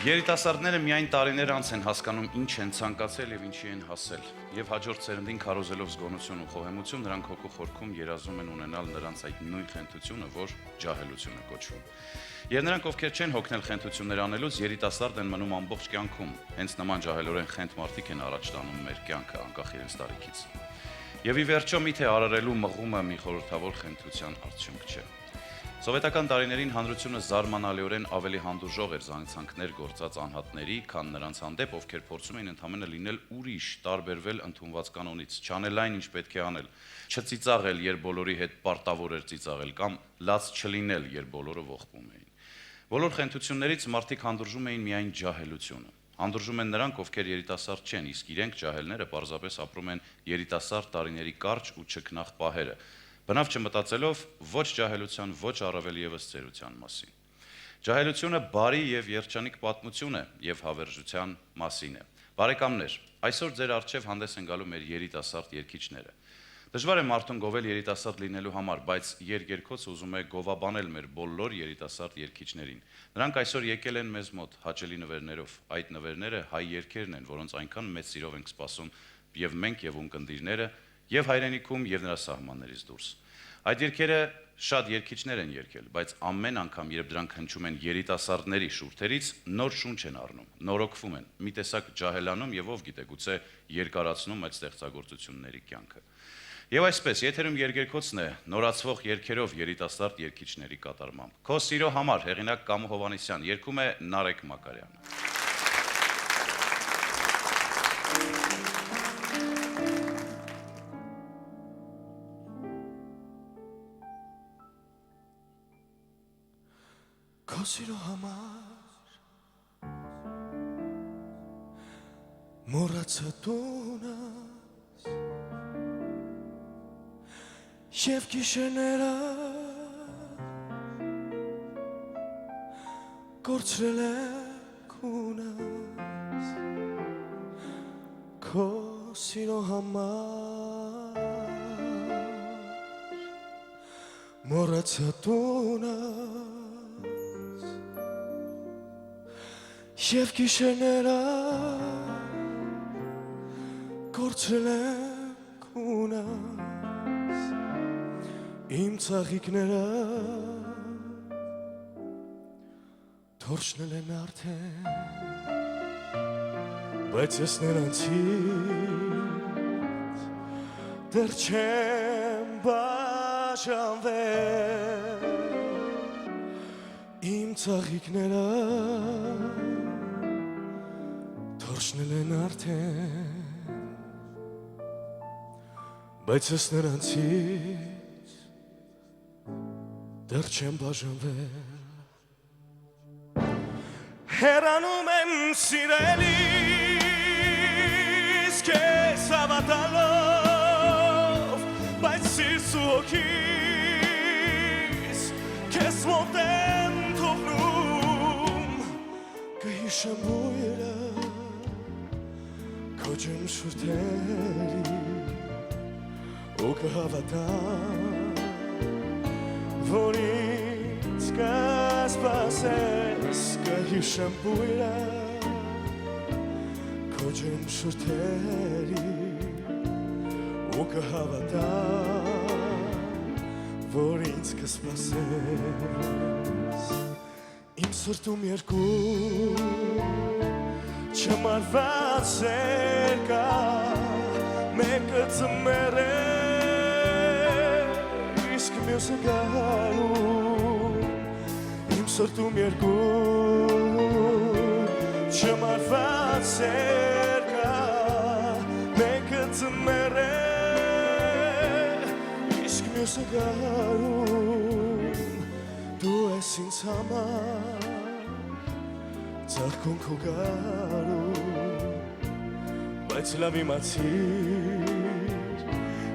Երիտասարդները միայն տարիներ անց են հասկանում ինչ են ցանկացել եւ ինչի են հասել, եւ հաջորդ սերնդին քարոզելով զգոնություն ու խոհեմություն նրանք հոգու խորքում երազում են ունենալ նրանց այդ նույն խենթությունը, որ ջահելություն է կոչվում։ Եվ նրանք, ովքեր չեն հոգնել խենթություններ անելուց, երիտասարդ են մնում ամբողջ կյանքում, հենց նման ջահելորեն խենթ մարդիկ են առաջ տանում մեր կյանքը, անկախ իրենց տարիքից։ Եվ ի վերջո միթե արարելու մղումը մի խորհրդավոր խենթության արդյունք չէ։ Սովետական տարիներին հանրությունը զարմանալիորեն ավելի հանդուրժող էր զանգցանքներ գործած անհատների, քան նրանց հանդեպ, ովքեր փորձում էին ընդհանրապես լինել ուրիշ, տարբերվել ընդունված կանոնից, չանել այն, ինչ պետք է անել, չծիծաղել, երբ բոլորի հետ պարտավոր էր ծիծաղել, կամ լաց չլինել, երբ բոլորը ողբում էին։ Բոլոր խենթություններից մարդիկ հանդուրժում էին միայն ջահելությունը։ Հանդուրժում են նրանք, ովքեր երիտասարդ չեն, իսկ իրենք ջահելները պարզապես ապրում են երիտասարդ տարիների կարճ ու չքնաղ պահերը, բնավ չմտածելով ոչ ջահելության, ոչ առավել ևս ծերության մասին։ Ջահելությունը բարի եւ երջանիկ պատմություն է եւ հավերժության մասին է։ Բարեկամներ, այսօր ձեր առջև հանդես են գալու մեր երիտասարդ երգիչները։ Դժվար է մարդուն գովել երիտասարդ լինելու համար, բայց երգերքոցը ուզում է գովաբանել մեր բոլոր երիտասարդ երգիչներին։ Նրանք այսօր եկել են մեզ մոտ հաճելի նվերներով։ Այդ նվերները հայ երգերն են, որոնց այնքան մեծ սիրով ենք սպասում եւ մենք եւ ունկնդիրները, եւ հայրենիքում եւ նրա սահմաններից դուրս։ Այդ երգերը շատ երգիչներ են երգել, բայց ամեն անգամ, երբ դրանք հնչում են երիտասարդների շուրթերից, նոր շունչ են առնում, նորոգվում են, մի տեսակ ջահելանում եւ ով գիտե, գուցե երկարացնում այդ ստեղծագործությունների կյանքը։ Եվ այսպես, եթերում երգերքոցն է նորացվող երգերով երիտասարդ երգիչների կատարմամբ։ Քո սիրո համար հեղինակ Կամո Հովհաննիսյան, երգում է Նարեկ Մակարյանը։ Քո սիրո համար մոռացա տունս և գիշերները կորցրել եք ունս քո սիրո համար մոռացա տունս և գիշերները կորցրել եք ունս իմ ծաղիկները թորշնել են արդեն բայց ես նրանցից դեռ չեմ բաժանվել իմ ծաղիկները թորշնել են արդեն բայց ես նրանցից դեռ չեմ բաժանվել հեռանում եմ սիրելիս քեզ հավատալով բայց սիրտ ու հոգիս քեզ մոտ եմ թողնում կհիշեմ բույրը քո ջերմ շուրթերի ու կհավատամ որ ինձ կսպասես կհիշեմ բույրը քո ջերմ շուրթերի ու կհավատամ որ ինձ կսպասես իմ սրտում երկու չմարված սեր կա մեկը ձմեռ է իսկ մյուսը գարուն իմ սրտում երկու չմարված սեր կա մեկը ձմեռ է իսկ մյուսը գարուն դու ես ինձ համար ծաղկուն քո գարուն բայց լավ իմացիր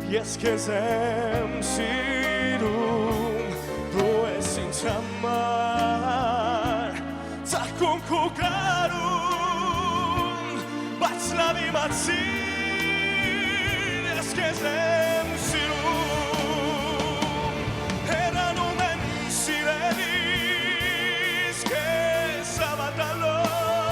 ես քեզ եմ սիրում դու ես ինձ համար ծաղկուն քո գարուն բայց լավ իմացիր ես քեզ եմ սիրում հեռանում եմ սիրելիս քեզ հավատալով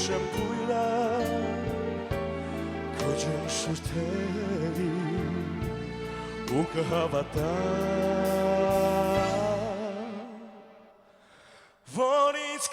հիշեմ բույրը քո ջերմ շուրթերի ու կհավատամ որ ինձ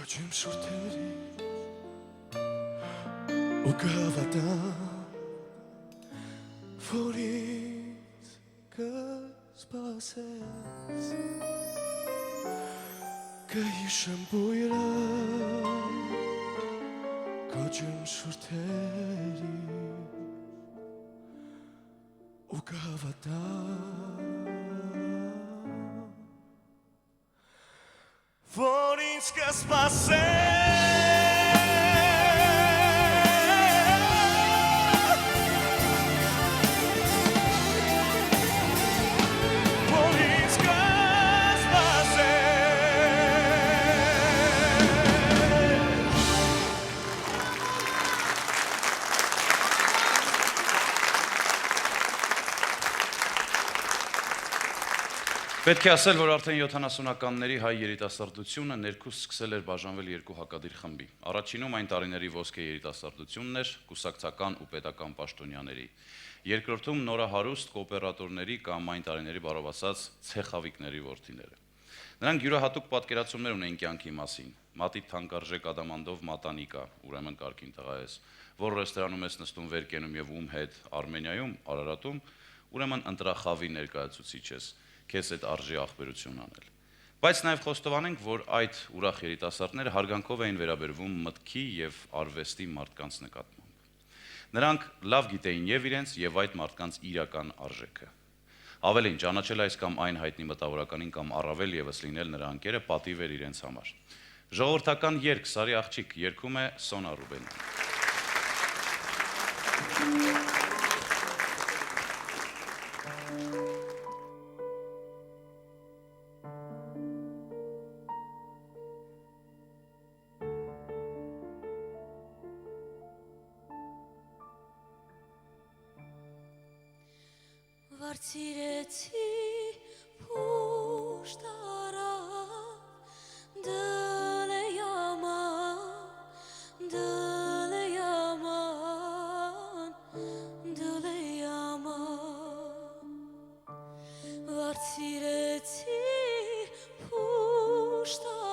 Քոչեմ շուրթերի ու կհավատամ որ ինձ կսպասես Կհիշեմ բույրը քոչեմ շուրթերի ու կհավատամ որ ինձ Պետք է ասել, որ արդեն 70-ականների հայ երիտասարդությունը ներքուս սկսել էր բաժանվել երկու հակադիր խմբի։ Առաջինում այն տարիների ոսկե երիտասարդությունն էր կուսակցական ու պետական պաշտոնյաների։ Երկրորդում նորահարուստ կոոպերատորների կամ այն տարիների բառով ասած ցեխավիկների որդիները։ Նրանք յուրահատուկ պատկերացումներ ունեին կյանքի մասին։ Մատի թանկարժեք ադամանդով մատանիկա, ուրեմն կարգին տղա ես, որ ռեստորանում ես նստում վեր կենում եւ ում հետ Արմենիայում, Արարատում, ուրեմն ընտրախավի ներկայացուցիչ ես։ Քեզ այդ արժի ախբերություն անել։ Բայց նաև խոստովանենք, որ այդ ուրախ երիտասարդները հարգանքով էին վերաբերվում մտքի եւ արվեստի մարդկանց նկատմամբ։ Նրանք լավ գիտեին եւ իրենց եւ այդ մարդկանց իրական արժեքը։ Ավելին, ճանաչել այս կամ այն հայտնի մտավորականին կամ առավել եւս լինել նրա անկերը պատիվ էր իրենց համար։ Ժողովրդական երգ Սարի աղջիկ երգում է Սոնա Ռուբենյանը։ Վարձիրեցի փուշտարա Վարձիրեցի փուշտարա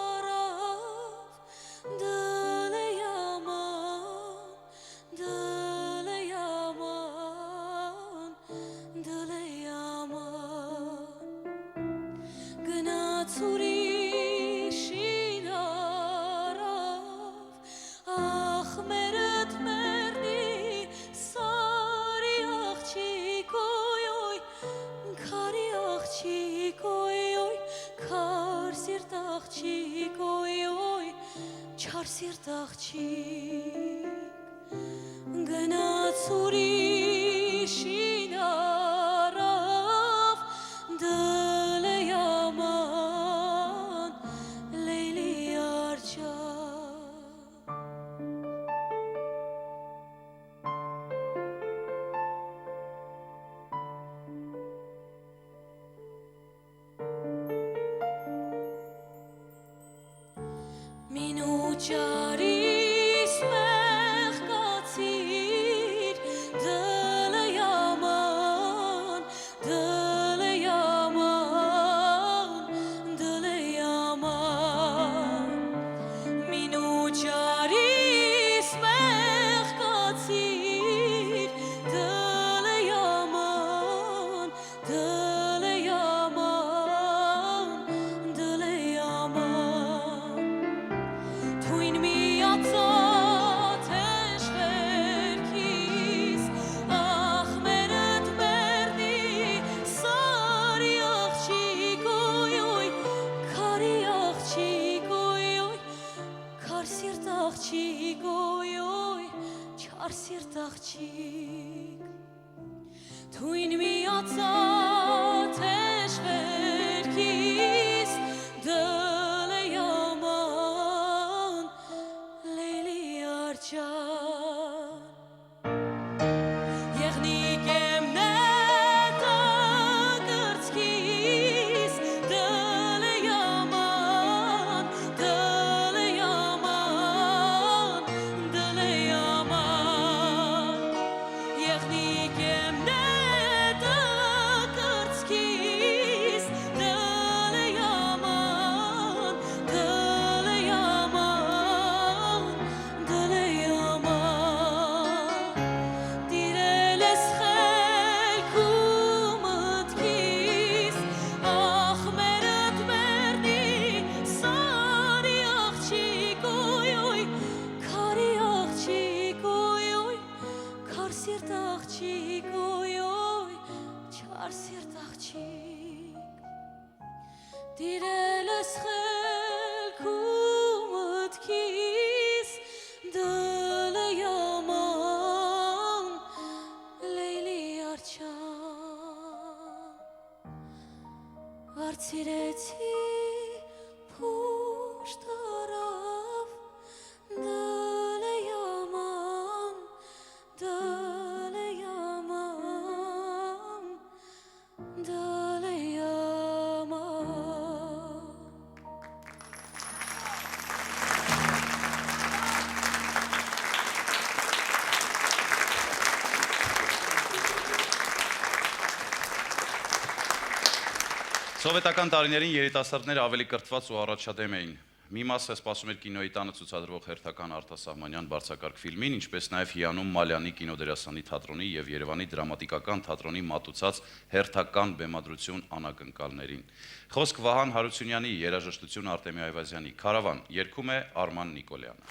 Չար սիրտ աղջիկ գնաց ուրիշին առավ դել է yaman Leyli arca Minուճարիս մեղկացիր դել է yaman Minուճարիս Թույն միացած էշվերքիս դլե yaman Leyli Arcan Եղնիկ եմ նետը կրծքիս դլե yaman Դլե yaman Դլե yaman Եղնիկ եմ նետը կրծքիս դլե yaman Դլե yaman Դլե yaman Տիրել ես խելքում մտքիս Ախ մերդ մերնի սարի աղջիկ Ոյ ոյ քարի աղջիկ Ոյ ոյ քար սիրտ աղջիկ Ոյ ոյ չար սիրտ աղջիկ Տիրել ես խելքում մտքիս դլե yaman Leyli Arcan Վարձիրեցի փոշտ արավ դլե yaman Դլե yaman Դլե yaman Սովետական տարիներին երիտասարդները ավելի կրթված ու առաջադեմ էին։ Մի մասը սպասում էր կինոյի տանը ցուցադրվող հերթական արտասահմանյան բարձրակարգ ֆիլմին, ինչպես նաև հիանում Մալյանի կինոդերասանի թատրոնի եւ Երևանի դրամատիկական թատրոնի մատուցած հերթական բեմադրություն անակնկալներին։ Խոսք Վահան Հարությունյանի, երաժշտություն Արտեմի Այվազյանի, Քարավան, երգում է Արման Նիկոլյանը։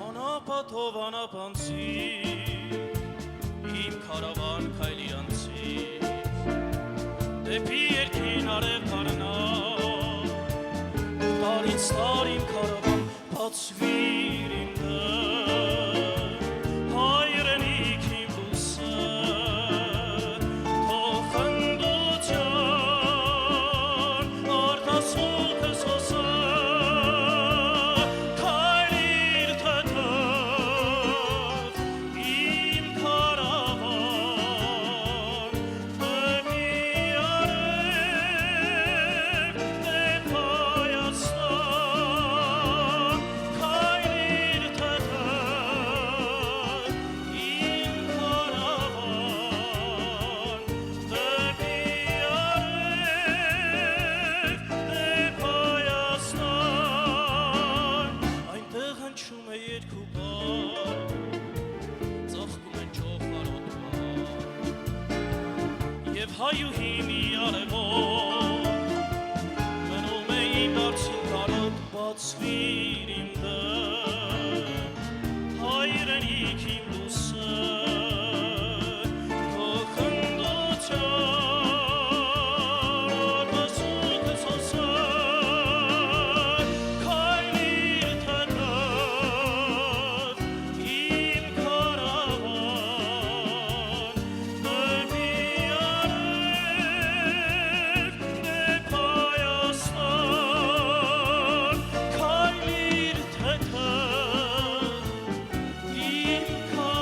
Անապատով անապանցի իմ քարավան քայլիրանցի դեպի երկին արև քարնա տարից տար իմ քարավան բացվիր իմ դեմ հայրենիք իմ լուսը թող խնդության արտասուքը սոսը քայլիր թեթև իմ քարավան դեպի արև դեպ Հայաստան քայլիր թեթև իմ քարավան դեպի արև դեպ Հայաստան այնտեղ հնչում է երկու բառ ծաղկում են ճոխարոտվար եւ հայուհի մի արևոտ մնում է իմ դարձին կարոտ բացվիր իմ դեմ հայրենիք իմ լուսը թող խնդության արտասուքը սոսը քայլիր թեթև իմ քարավան դեպի արև դեպ Հայաստան քայլիր թեթև իմ քարավան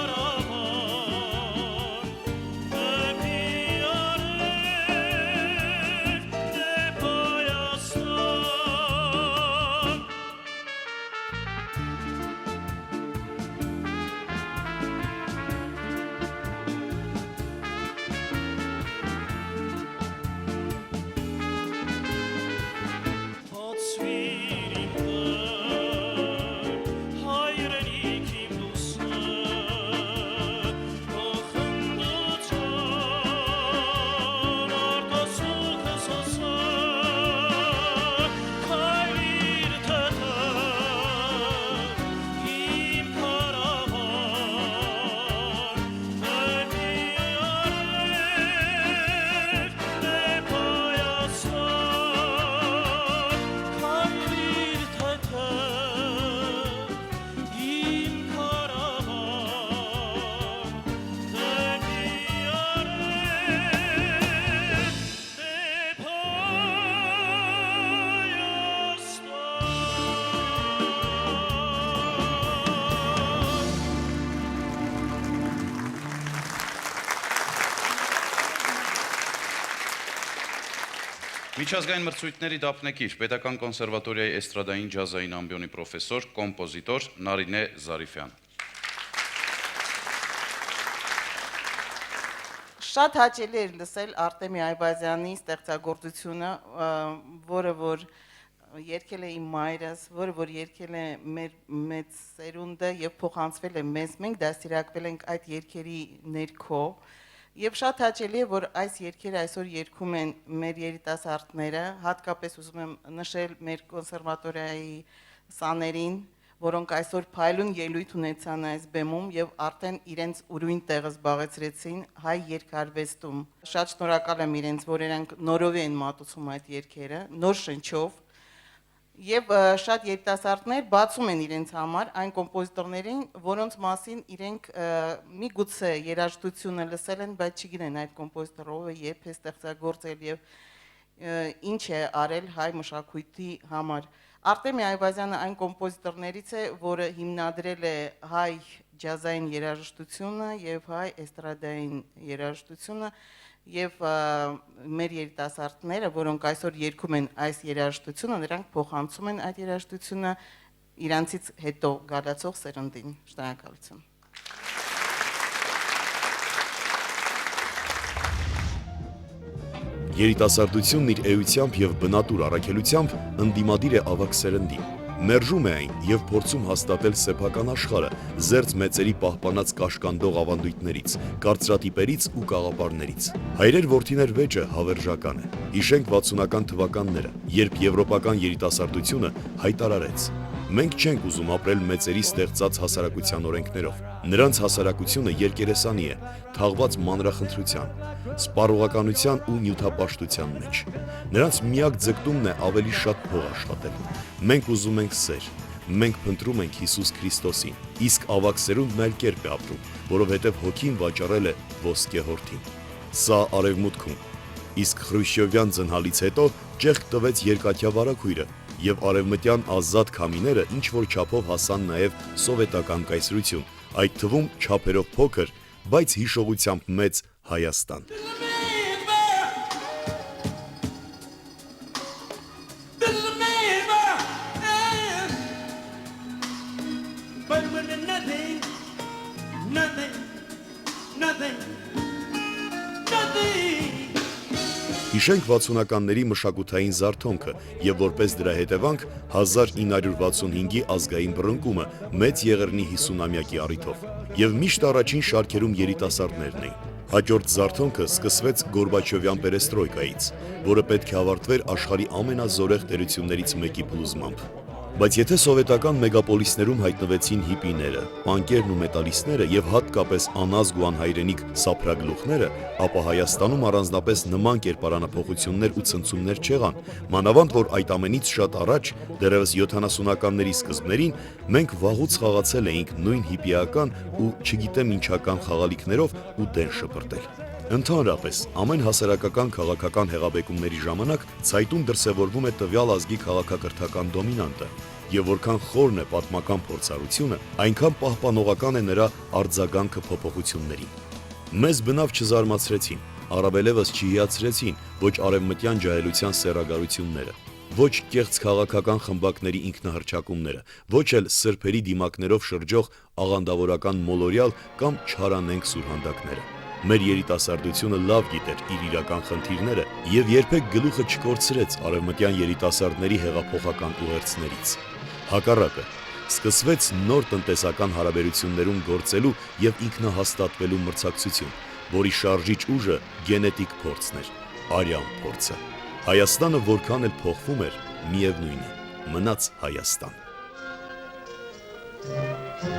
Միջազգային մրցույթների դափնեկիր, Պետական կոնսերվատորիայի էստրադային ջազային ամբիոնի պրոֆեսոր, կոմպոզիտոր Նարինե Զարիֆյան։ Շատ հաճելի էր լսել Արտեմի Այվազյանի ստեղծագործությունը, որը որ երգել է իմ մայրս, որը որ երգել է մեր մեծ սերունդը եւ փոխանցվել է մեզ, մենք դաստիարակվել ենք այդ երգերի ներքո եւ շատ հաճելի է, որ այս երգերը այսօր երգում են մեր երիտասարդները, հատկապես ուզում եմ նշել մեր կոնսերվատորիայի սաներին, որոնք այսօր փայլուն ելույթ ունեցան այս բեմում եւ արդեն իրենց ուրույն տեղը զբաղեցրեցին հայ երգարվեստում։ Շատ շնորհակալ եմ իրենց, որ իրանք նորով են մատուցում այդ երգերը, նոր շնչով։ Եվ շատ երիտասարդներ բացում են իրենց համար այն կոմպոզիտորներին, որոնց մասին իրենք միգուցե երաժշտությունը լսել են, բայց չգիտեն այդ կոմպոզիտորը ով է, երբ է ստեղծագործել եւ ինչ է արել հայ մշակույթի համար։ Արտեմի Այվազյանը այն կոմպոզիտորներից է, որը հիմնադրել է հայ ջազային երաժշտությունը եւ հայ էստրադային երաժշտությունը եւ մեր երիտասարդները, որոնք այսօր երգում են այս երաժշտությունը, նրանք փոխանցում են այդ երաժշտությունը իրանցից հետո գալացող սերնդին։ Շնորհակալություն։ Երիտասարդությունն իր էությամբ եւ բնատուր առաքելությամբ ընդդիմադիր է ավագ սերնդին։ Մերժում է այն եւ փորձում հաստատել սեփական աշխարհը, զերծ մեծերի պահպանած կաշկանդող ավանդույթներից, կարծրատիպերից ու կաղապարներից։ Հայրեր որդիներ վեճը հավերժական է։ Հիշենք 60-ական թվականները, երբ եվրոպական երիտասարդությունը հայտարարեց. մենք չենք ուզում ապրել մեծերի ստեղծած հասարակության օրենքներով։ Նրանց հասարակությունը երկերեսանի է, թաղված մանրախնդրության, սպառողականության ու նյութապաշտության մեջ։ Նրանց միակ ձգտումն է ավելի շատ փող աշխատել։ Մենք ուզում ենք սեր, մենք փնտրում ենք Հիսուս Քրիստոսին, իսկ ավագ սերունդն այլ կերպ է ապրում, որովհետև հոգին վաճառել է ոսկե հորթին։ Սա արևմուտքում, իսկ Խրուշչովյան ծնհալից հետո ճեղք տվեց երկաթյա վարագույրը, եւ արևմտյան ազատ քամիները ինչ որ չափով հասան նաեւ սովետական կայսրություն, այդ թվում չափերով փոքր, բայց հիշողությամբ մեծ Հայաստան։ Հիշենք 60-ականների մշակութային զարթոնքը եւ որպես դրա հետևանք 1965-ի ազգային բռնկումը մեծ Եղեռնի 50-ամյակի առիթով։ Եվ միշտ առաջին շարքերում երիտասարդներն էին։ Հաջորդ զարթոնքը սկսվեց Գորբաչովյան պերեստրոյկայից, որը պետք է ավարտվեր աշխարհի ամենազորեղ տերություններից մեկի փլուզմամբ։ Բայց եթե սովետական մեգապոլիսներում հայտնվեցին հիպիները, պանկերն ու մետալիստները եւ հատկապես անազգ ու անհայրենիք սափրագլուխները, ապա Հայաստանում առանձնապես նման կերպարանափոխություններ ու ցնցումներ չեղան, մանավանդ որ այդ ամենից շատ առաջ, դեռևս 70-ականների սկզբներին, մենք վաղուց խաղացել էինք նույն հիպիական ու չգիտեմ ինչական խաղալիքներով ու դեն շպրտել։ Ընդհանրապես, ամեն հասարակական քաղաքական հեղաբեկումների ժամանակ ցայտուն դրսևորվում է տվյալ ազգի քաղաքակրթական դոմինանտը, եւ որքան խորն է պատմական փորձառությունը, այնքան պահպանողական է նրա արձագանքը փոփոխություններին։ Մեզ բնավ չզարմացրեցին, առավելևս չհիացրեցին ոչ արևմտյան ջահելության սեռագարությունները, ոչ կեղծ քաղաքական խմբակների ինքնահռչակումները, ոչ էլ սրբերի դիմակներով շրջող աղանդավորական մոլորյալ կամ չարանենգ սուրհանդակները։ Մեր երիտասարդությունը լավ գիտեր իր իրական խնդիրները եւ երբեք գլուխը չկորցրեց արևմտյան երիտասարդների հեղափոխական ուղերձներից։ Հակառակը, սկսվեց նոր տնտեսական հարաբերություններում գործելու եւ ինքնահաստատվելու մրցակցություն, որի շարժիչ ուժը գենետիկ փորձն էր, արյան փորձը։ Հայաստանը որքան էլ փոխվում էր, միևնույն է, մնաց Հայաստան։ Thank you.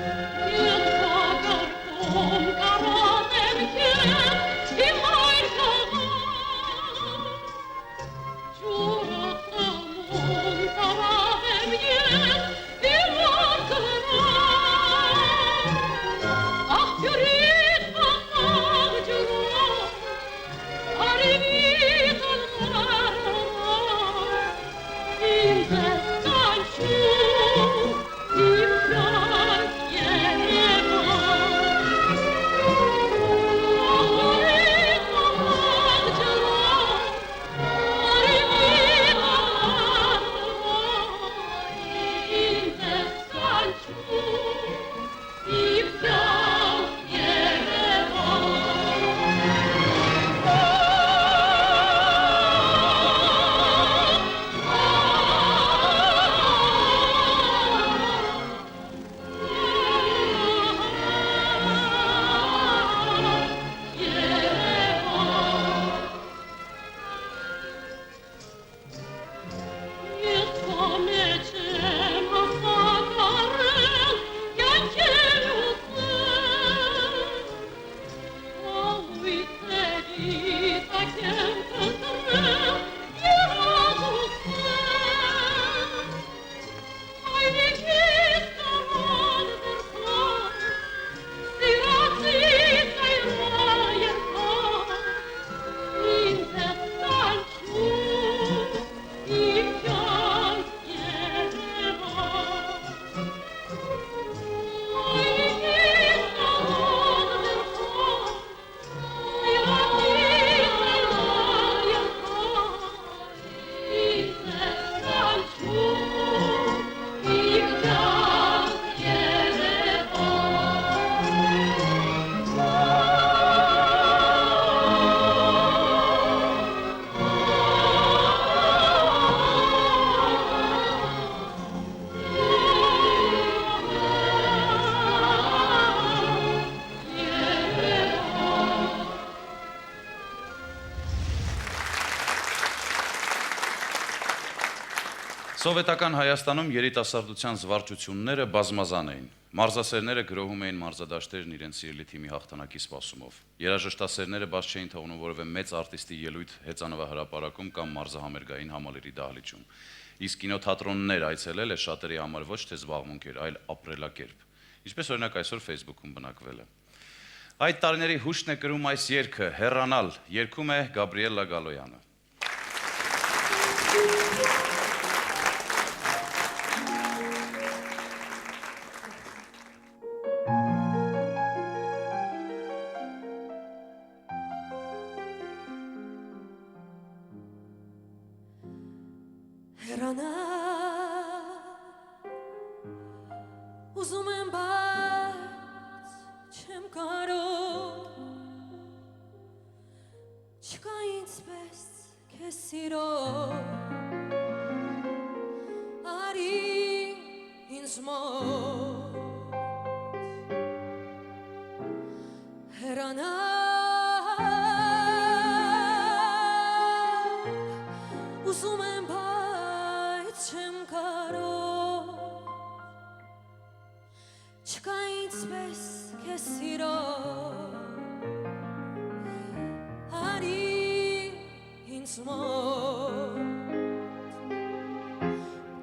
Սովետական Հայաստանում երիտասարդության զվարճությունները բազմազան էին։ Մարզասերները գրոհում էին մարզադաշտերն իրենց սիրելի թիմի հաղթանակի սպասումով։ Երաժշտասերները բաց չէին թողնում որևէ մեծ արտիստի ելույթ հեծանվահրապարակում կամ մարզահամերգային համալիրի դահլիճում։ Իսկ կինոթատրոններ այցելել է շատերի համար ոչ թե զբաղմունք էր, այլ ապրելակերպ։ Ինչպես օրինակ այսօր Facebook-ում բնակվել է։ Այդ տարիների հուշն է կրում այս երգը «Հեռանալ», երգում է Գաբրիելա Գալոյանը։ Ուզում եմ, բայց չեմ կարող, չկա ինձպես քեզ սիրող, արի ինձ մոտ, հեռանալ, ուզում եմ, բայց չեմ կարող, չկա ինձպես քեզ սիրող, արի ինձ մոտ,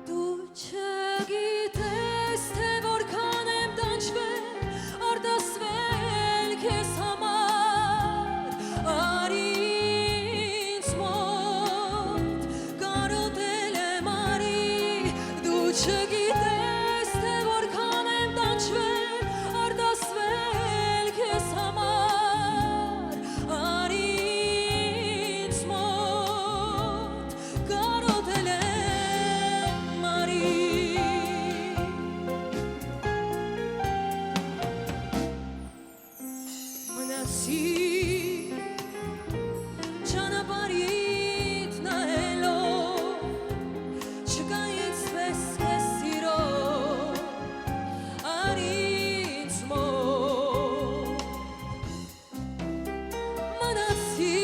դու չգիտես, թե որքան եմ տանջվել, արտասվել քեզ համար, արի ինձ մոտ, կարոտել եմ արի, դու չգիտես, թե որքան եմ տանջվել, արտասվել քեզ համար, արի ինձ մոտ, կարոտել եմ արի։ Մնացի ճանապարհիդ նայելով, չկա ինձպես քեզ սիրող, արի ինձ մոտ, մնացի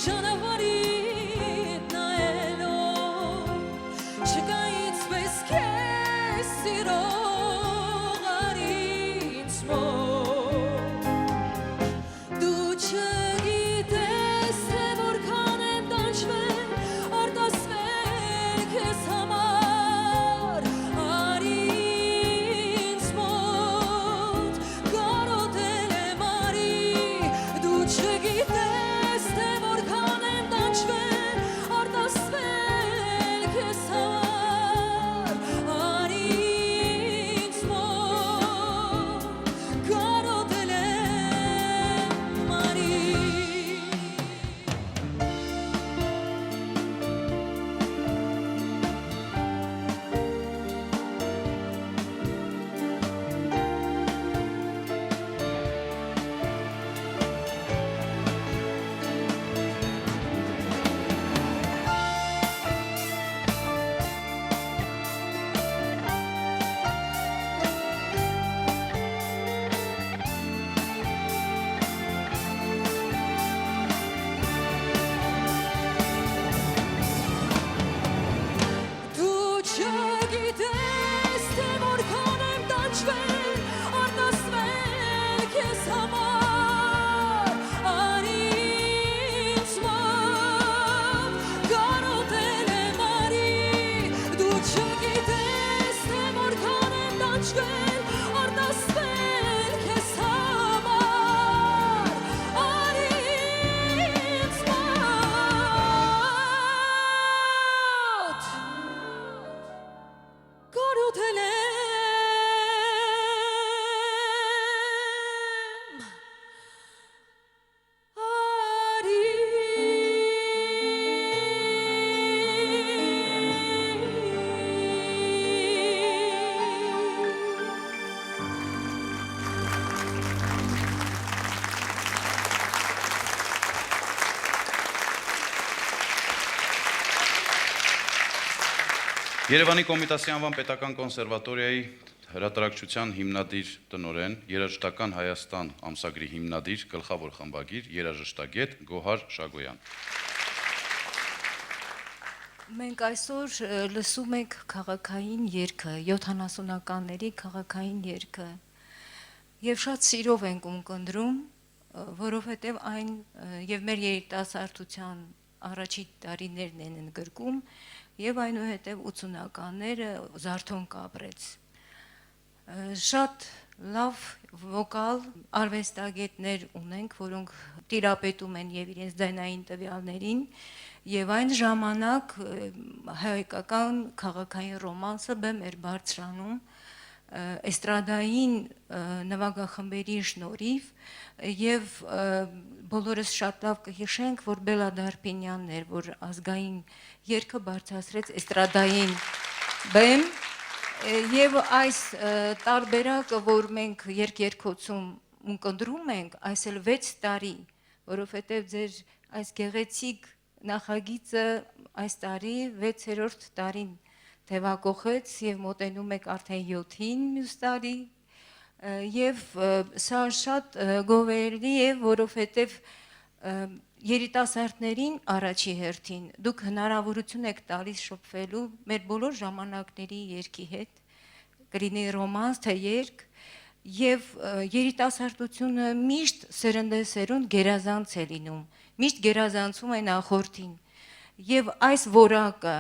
ճանապարհիդ նայելով, չկա ինձպես քեզ սիրող, արի ինձ մոտ, դու չգիտես, թե որքան եմ տանջվել, արտասվել քեզ համար, արի ինձ մոտ, կարոտել եմ արի, դու չգիտես, թե որքան եմ տանջվել, արտասվել քեզ համար, արի ինձ մոտ, կարոտել եմ արի։ Դու չգիտես, թե որքան եմ տանջվել, արտասվել քեզ համար, արի ինձ մոտ, կարոտել եմ արի, դու չգիտես, թե որքան եմ տանջվել, արտասվել քեզ համար, արի ինձ մոտ, կարոտել եմ արի։ Երևանի Կոմիտասի անվան պետական կոնսերվատորիայի հրատարակչության հիմնադիր տնօրեն, երաժշտական Հայաստան ամսագրի հիմնադիր, գլխավոր խմբագիր, երաժշտագետ Գոհար Շագոյան։ Մենք այսօր լսում ենք քաղաքային երգը, 70-ականների քաղաքային երգը։ Եվ շատ սիրով ենք ունկնդրում, որովհետև այն եւ մեր երիտասարդության առաջի տարիներն են ընդգրկում եւ այնուհետեւ 80-ականները Զարթոն կապրեց։ Շատ լավ վոկալ արվեստագետներ ունենք, որոնք տիրապետում են եւ իրենց ձայնային տվյալներին, եւ այն ժամանակ հայկական քաղաքային ռոմանսը բեմ էր բարձրանում էստրադային նվագախմբերի շնորհիվ եւ բոլորս շատ լավ կհիշենք, որ Բելա Դարպինյանն էր, որ ազգային երգը բարձրացրեց էստրադային բեմ եւ այս տարբերակը, որ մենք երգերգոցում ունկնդրում ենք, այս էլ 6 տարի, որովհետեւ ձեր այս գեղեցիկ նախագիծը այս տարի 6-րդ տարին թևակողեց եւ մոտենում եք արդեն 7-ին մյուս տարի եւ սա շատ գովելի է, որովհետեւ երիտասարդներին առաջի հերթին դուք հնարավորություն եք տալիս շփվելու մեր բոլոր ժամանակների երգի հետ, կլինի ռոմանս թե երգ, եւ երիտասարդությունը միշտ սերնդեսերունդ գերազանց է լինում, միշտ գերազանցում է նախորդին, եւ այս որակը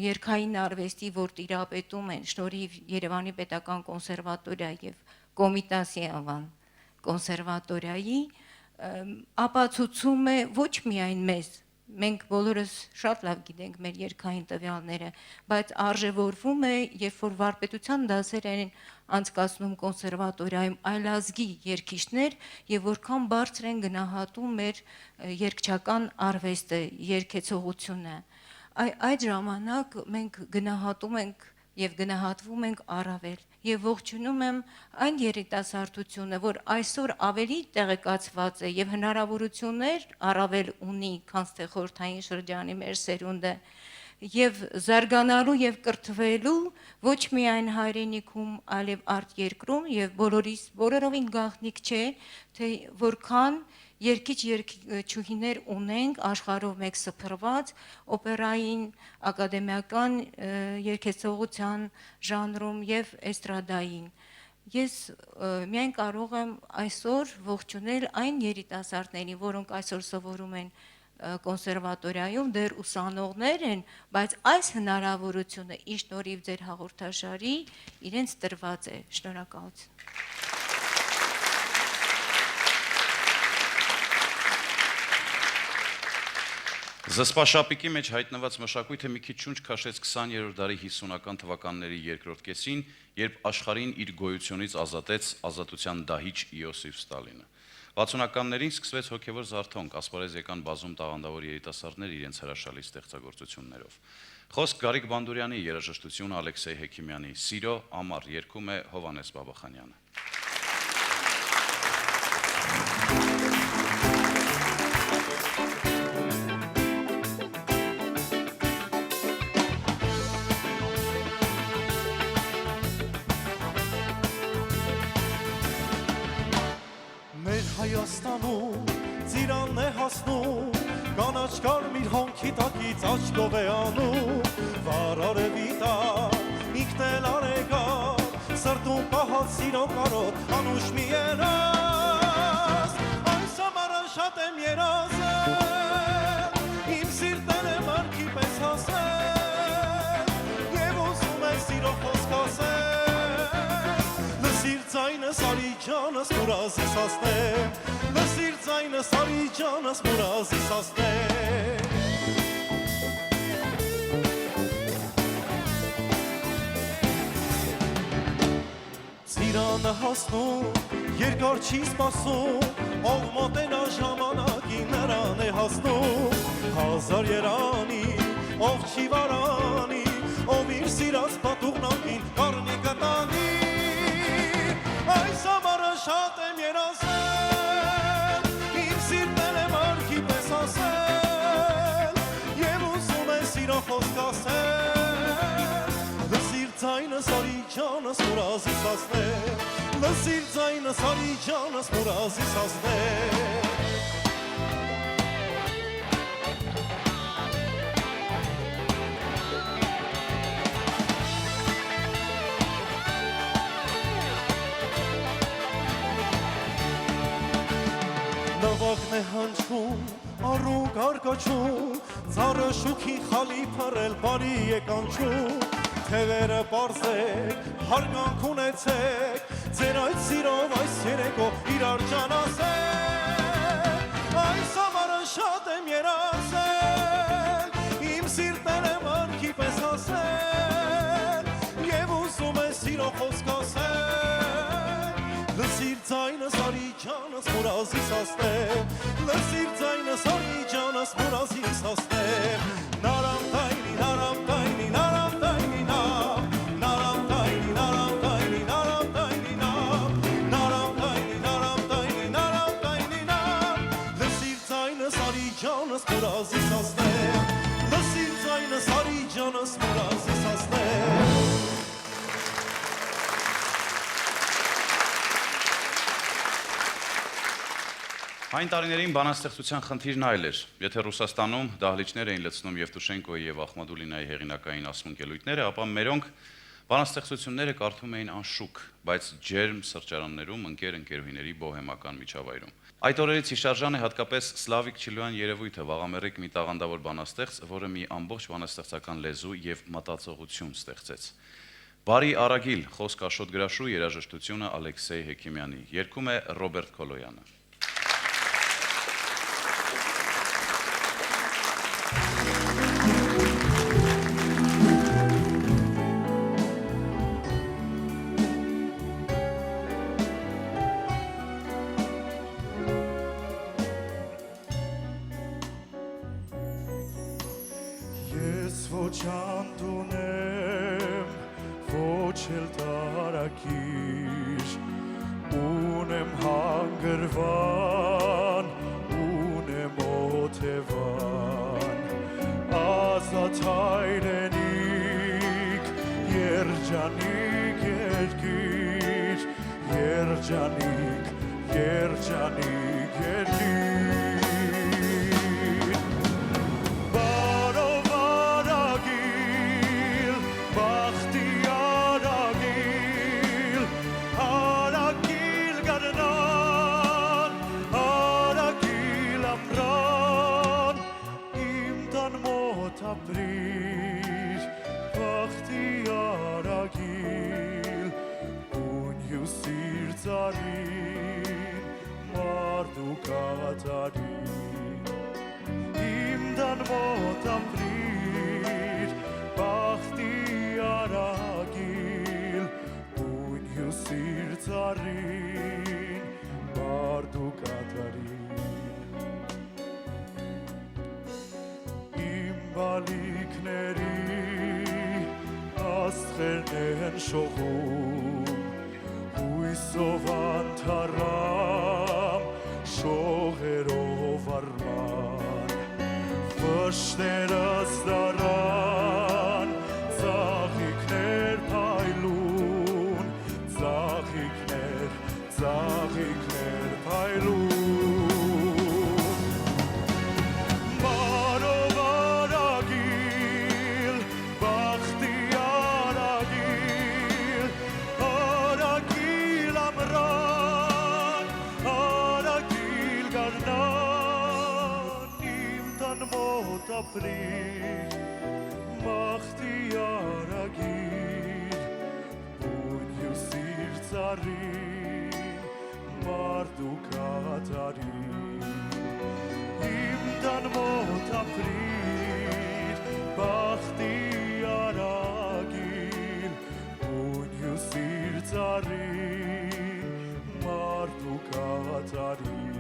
երգային արվեստի, որ տիրապետում են շնորհիվ Երևանի Պետական կոնսերվատորիա եւ Կոմիտասի անվան կոնսերվատորիայի, ապացուցում է ոչ միայն մեզ, մենք բոլորս շատ լավ գիտենք մեր երգային տվյալները, բայց արժևորվում է, երբ որ վարպետության դասեր են անցկացնում կոնսերվատորիայում այլազգի երգիչներ եւ որքան բարձր են գնահատում մեր երգչական արվեստը, երգեցողությունը։ Այդ ժամանակ մենք գնահատում ենք եւ գնահատվում ենք առավել եւ ողջունում եմ այն երիտասարդությունը, որ այսօր ավելի տեղեկացված է եւ հնարավորություններ առավել ունի, քան թե խորհրդային շրջանի մեր սերունդը եւ զարգանալու եւ կրթվելու ոչ միայն հայրենիքում, այլև արտերկրում եւ բոլորովին գաղտնիք չէ, թե որքան երգիչ-երգչուհիներ ունենք աշխարհով մեկ սփռված օպերային, ակադեմիական երգեցողության ժանրում եւ էստրադային։ Ես միայն կարող եմ այսօր ողջունել այն երիտասարդներին, որոնք այսօր սովորում են կոնսերվատորիայում, դեռ ուսանողներ են, բայց այս հնարավորությունը ի շնորհիվ ձեր հաղորդաշարի իրենց տրված է։ Շնորհակալություն։ Զսպաշապիկի մեջ հայտնված մշակույթը մի քիչ շունչ քաշեց 20-րդ դարի 50-ական թվականների երկրորդ կեսին, երբ աշխարհին իր գոյությունից ազատեց ազատության դահիճ Իոսիֆ Ստալինը։ 60-ականներին սկսվեց հոգևոր զարթոնք, ասպարեզ եկան բազում տաղանդավոր երիտասարդներ իրենց հրաշալի ստեղծագործություններով։ Խոսք Գարիկ Բանդուրյանի երաժշտություն Ալեքսեյ Հեքիմյանի «Սիրո ամառ» երգում է Հովանես Բաբախանյանը։ Հայաստանում ծիրանն է հասնում, կանաչ կարմիր հոնքի տակից աչքով է անում, վարարևի տակ, ինքն էլ արեգար, սրտում պահած սիրո կարոտ, անուշ մի երազ, այս ամառը շատ եմ երազել, իմ սիրտն է մարգի պես հասել, և ուզում է սիրո խոսք ասել, լսիր ձայնս արիջանս մուրազիս ասնեմ, լսիր ձայնս արիջանս մուրազիս ասնեմ։ Ծիրանը հասնում, երկար չի սպասում, ով մոտենա ժամանակին նրան է հասնում, հազար երանի, ով չի վարանի, ով իր սիրած պատուղնակին կարնի կտանի, այս ամառը շատ եմ երազել, իմ սիրտն է մարգի պես ասել, և ուզում է սիրո խոսք ասել, լսիր ձայնս արիջանս մուրազիս ասնել, լսիր ձայնս արիջանս մուրազիս ասնել, Երակն է հնչում, առուկ արկաչում, ծառը շուքի խալի փռել բարի եկանչում, թևերը պարզեք, հարգանք ունեցեք, ձեր այդ սիրով այս երեկո իրար ճանասեք, այս ամառը շատ եմ երազել, իմ սիրտն է մարգի պես ասել, և ուզում է սիրո խոսք ասել, լսիր ձայնս արի ջանս մուրազիս ասնեմ, լսիր ձայնս արի ջանս մուրազիս ասնեմ, նարամ տայնի, նարամ տայնի, նարամ տայնի նամ, նարամ տայնի, նարամ տայնի, նարամ տայնի նամ, նարամ տայնի, նարամ տայնի, նարամ տայնի նամ, լսիր ձայնս արի ջանս մուրազիս ասնեմ, լսիր ձայնս արի ջանս մուրազիս ասնեմ, Այն տարիներին բանաստեղծության խնդիրն այլ էր։ Եթե Ռուսաստանում դահլիճներ էին լցնում Եվտուշենկոյի եւ Ախմադուլինայի հեղինակային ասմունկելույթները, ապա մերոնք բանաստեղծությունները կարդում էին անշուք, բայց ջերմ սրճարաններում ընկեր-ընկերուհիների բոհեմական միջավայրում։ Այդ օրերից հիշարժան է հատկապես Սլավիկ Չիլոյան երևույթը, վաղամերիկ մի տաղանդավոր բանաստեղծ, որը մի ամբողջ բանաստեղծական լեզու եւ մտածողություն ստեղծեց։ Բարի Արագիլ, խոսք Աշոտ Գրաշու, երաժշտությունը Ալեքսեյ Հեքիմյանի, երգում է Ռոբերտ Քոլոյանը։ Ես ոչ անդունեմ, ոչ էլ տարակիր, ունեմ հանգրվան, ունեմ օթևան, ազատ հայրենիք, երջանիկ երկիր, երջանիկ, երջանիկ երկիր, ապրիր, վախտի արագիլ, ուն հյուսիր ծարին, մարդու կատարին, իմ դան մոտ ապրիր, վախտի արագիլ, ուն հյուսիր ծարին, մարդու կատարին, բալիքների աստղերն են շողում, հույսով անթարամ, շողերով արման, վշտերս դարան, ծաղիքներ փայլուն, ծաղիքներ, ծաղիքներ փայլուն, ապրիր, մախտի արագիր, բուն հյուսիր ծարին, մարդու կատարին, իմ տան մոտ ապրիր, մախտի արագիր, բուն հյուսիր ծարին, մարդու կատարին,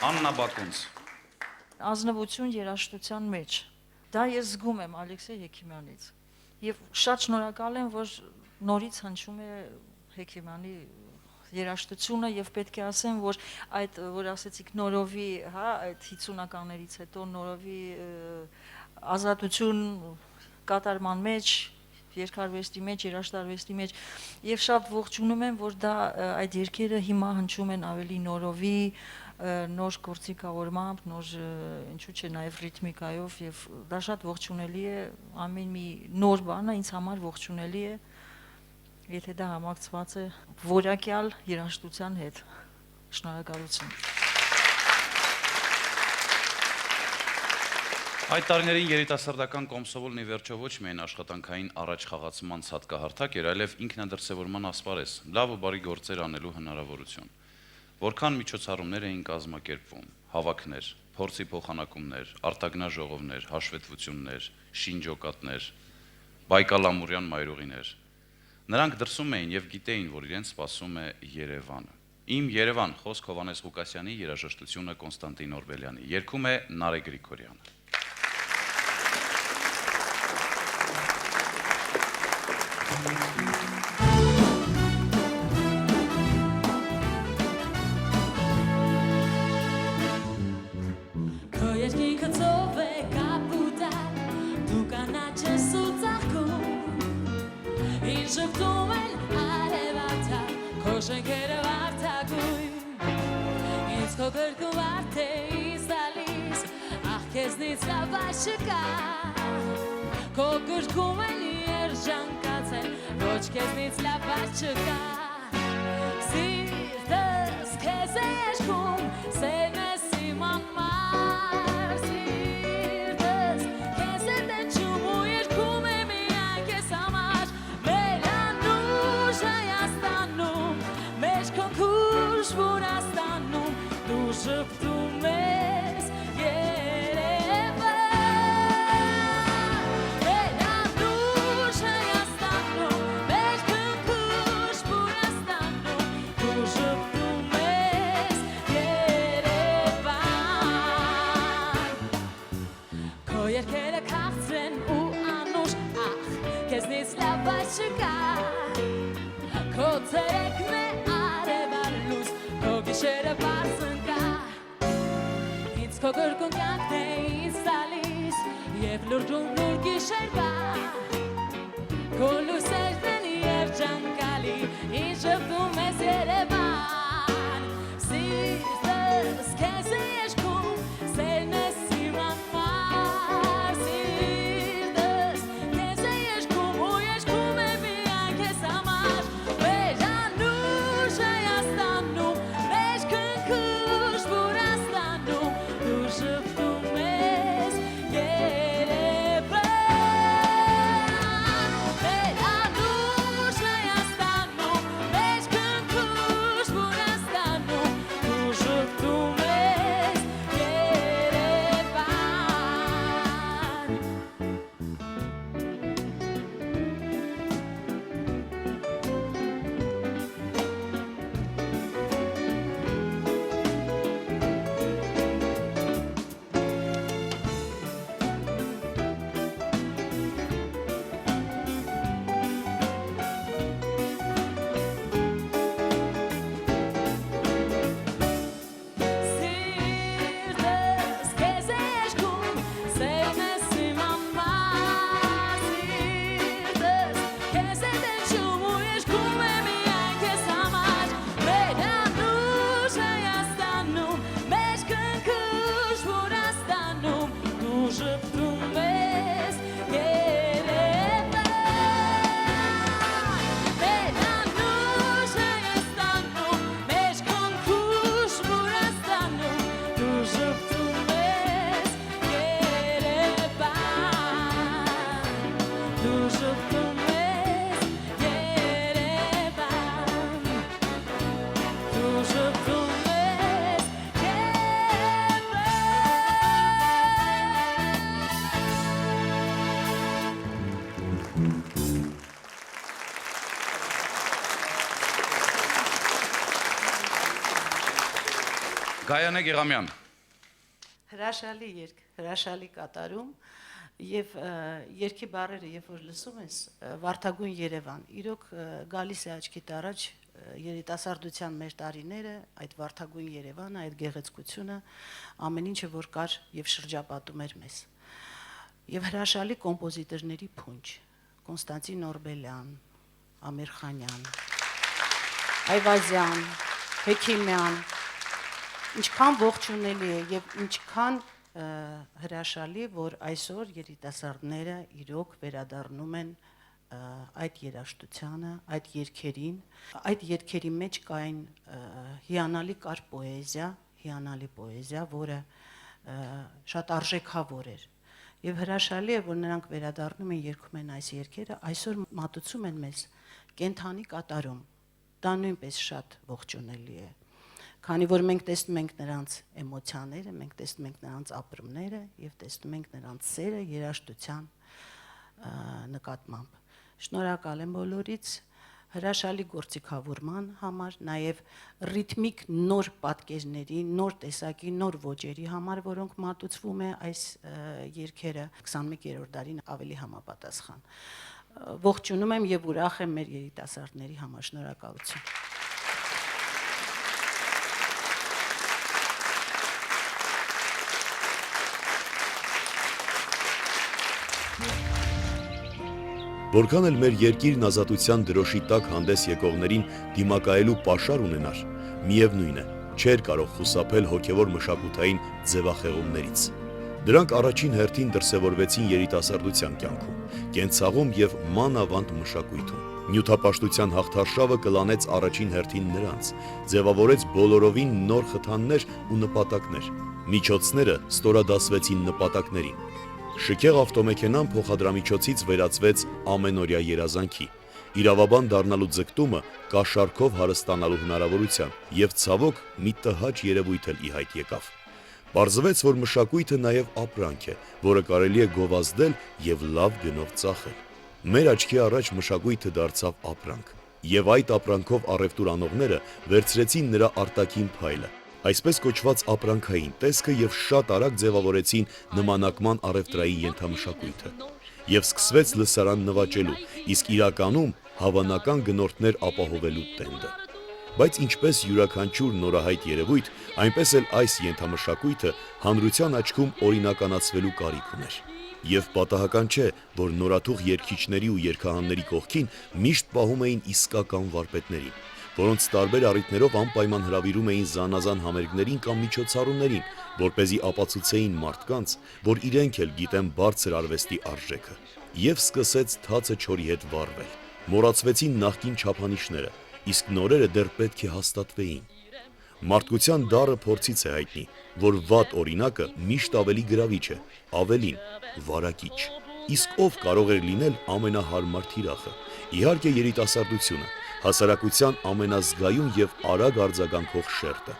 Աննա Բակունց։ Ազնվություն երաժշտության մեջ։ Դա ես զգում եմ Ալեքսեյ Հեքիմյանից։ Եվ շատ շնորհակալ եմ, որ նորից հնչում է Հեքիմյանի երաժշտությունը եւ պետք է ասեմ, որ այդ որ ասեցիք Նորովի, հա, այդ 50-ականներից հետո Նորովի ազատություն կատարման մեջ, երկարվեստի մեջ, երաժշտարվեստի մեջ եւ շատ ողջունում եմ, որ դա այդ երգերը հիմա հնչում են ավելի Նորովի նոր գործիքավորմամբ, նոր ինչու՞ չէ նաև ռիթմիկայով եւ դա շատ ողջունելի է, ամեն մի նոր բանը ինձ համար ողջունելի է, եթե դա համակցված է որակյալ երաժշտության հետ։ Շնորհակալություն։ Այդ տարիներին երիտասարդական կոմսովոլն ի վերջո ոչ միայն աշխատանքային առաջ խաղացման ցածկահարթակ էր, այլև ինքնադրսևորման ասպարեզ, լավ ու բարի գործեր անելու հնարավորություն։ Որքան միջոցառումներ էին կազմակերպվում, հավաքներ, փորձի փոխանակումներ, արտագնաժողովներ, հաշվետվություններ, շինջոկատներ, Բայկալ-Ամուրյան մայրուղիներ։ Նրանք դրսում էին եւ գիտեին, որ իրենց սպասում է Երևանը։ Իմ Երևան, խոսք Հովհաննես Ղուկասյանի, երաժշտությունը Կոնստանտին Օրբելյանի։ Երգում է Նարեկ Գրիգորյանը։ Երևան Գայանե Գեղամյան։ Հրաշալի երգ, հրաշալի կատարում եւ երգի բառերը երբ որ լսում ես Վարդագույն Երևան իրոք գալիս է աչքիդ առաջ երիտասարդության մեր տարիները, այդ Վարդագույն Երևանը, այդ գեղեցկությունը, ամեն ինչը որ կար եւ շրջապատում էր մեզ։ Եվ հրաշալի կոմպոզիտորների փունջ Կոնստանտին Օրբելյան, Ամիրխանյան, Այվազյան, Հեքիմյան, ինչքան ողջունելի է եւ ինչքան հրաշալի, որ այսօր երիտասարդները իրոք վերադառնում են այդ երաժշտությանը, այդ երգերին, այդ երգերի մեջ կային հիանալի կար պոեզիա, որը շատ արժեքավոր էր։ Եվ հրաշալի է, որ նրանք վերադառնում են երգում են այս երգերը, այսօր մատուցում են մեզ կենթանի կատարում։ Դա նույնպես շատ ողջունելի է։ Քանի որ մենք տեսնում ենք նրանց էմոցիաները, մենք տեսնում ենք նրանց ապրումները եւ տեսնում ենք նրանց սերը երաժշտության նկատմամբ։ Շնորհակալ եմ բոլորից հրաշալի գործիքավորման համար, նաեւ ռիթմիկ նոր պատկերների, նոր տեսակի, նոր ոճերի համար, որոնք մատուցվում է այս երգերը 21-րդ դարին ավելի համապատասխան։ Ողջունում եմ եւ ուրախ եմ մեր երիտասարդների համար։ Շնորհակալություն։ Որքան էլ մեր երկիրն ազատության դրոշի տակ հանդես եկողներին դիմակայելու պաշար ունենար, միևնույն է, չէր կարող խուսափել հոգևոր մշակութային ձևախեղումներից։ Դրանք առաջին հերթին դրսևորվեցին երիտասարդության կյանքում, կենցաղում եւ մանավանդ մշակույթում։ Նյութապաշտության հաղթարշավը կլանեց առաջին հերթին նրանց, ձևավորեց բոլորովին նոր խթաններ ու նպատակներ։ Միջոցները ստորադասվեցին նպատակներին։ Շքեղ ավտոմեքենան փոխադրամիջոցից վերածվեց ամենօրյա երազանքի, իրավաբան դառնալու ձգտումը կաշառքով հարստանալու հնարավորության եւ ցավոք մի տհաճ երևույթ էլ ի հայտ եկավ։ Պարզվեց, որ մշակույթը նաեւ ապրանք է, որը կարելի է գովազդել եւ լավ գնով ծախել։ Մեր աչքի առաջ մշակույթը դարձավ ապրանք, եւ այդ ապրանքով առևտուր անողները վերցրեցին նրա արտաքին փայլը, այսպես կոչված ապրանքային տեսքը եւ շատ արագ ձևավորեցին նմանակման առևտրային ենթամշակույթը եւ սկսվեց լսարան նվաճելու, իսկ իրականում հավանական գնորդներ ապահովելու տենդը։ Բայց ինչպես յուրաքանչյուր նորահայտ երևույթ, այնպես էլ այս ենթամշակույթը հանրության աչքում օրինականացվելու կարիք ուներ։ Եվ պատահական չէ, որ նորաթուղ երգիչների ու երգահանների կողքին միշտ պահում էին իսկական վարպետներին, որոնց տարբեր առիթներով անպայման հրավիրում էին զանազան համերգներին կամ միջոցառումներին, որպեսզի ապացուցեին մարդկանց, որ իրենք էլ գիտեն բարձր արվեստի արժեքը։ Եվ սկսեց թացը չորի հետ վառվել։ Մոռացվեցին նախկին չափանիշները, իսկ նորերը դեռ պետք է հաստատվեին։ Մարդկության դառը փորձից է հայտնի, որ վատ օրինակը միշտ ավելի գրավիչ է, ավելին, վարակիչ։ Իսկ ով կարող էր լինել ամենահարմար թիրախը։ Իհարկե երիտասարդությունը, հասարակության ամենազգայուն եւ արագ արձագանքող շերտը։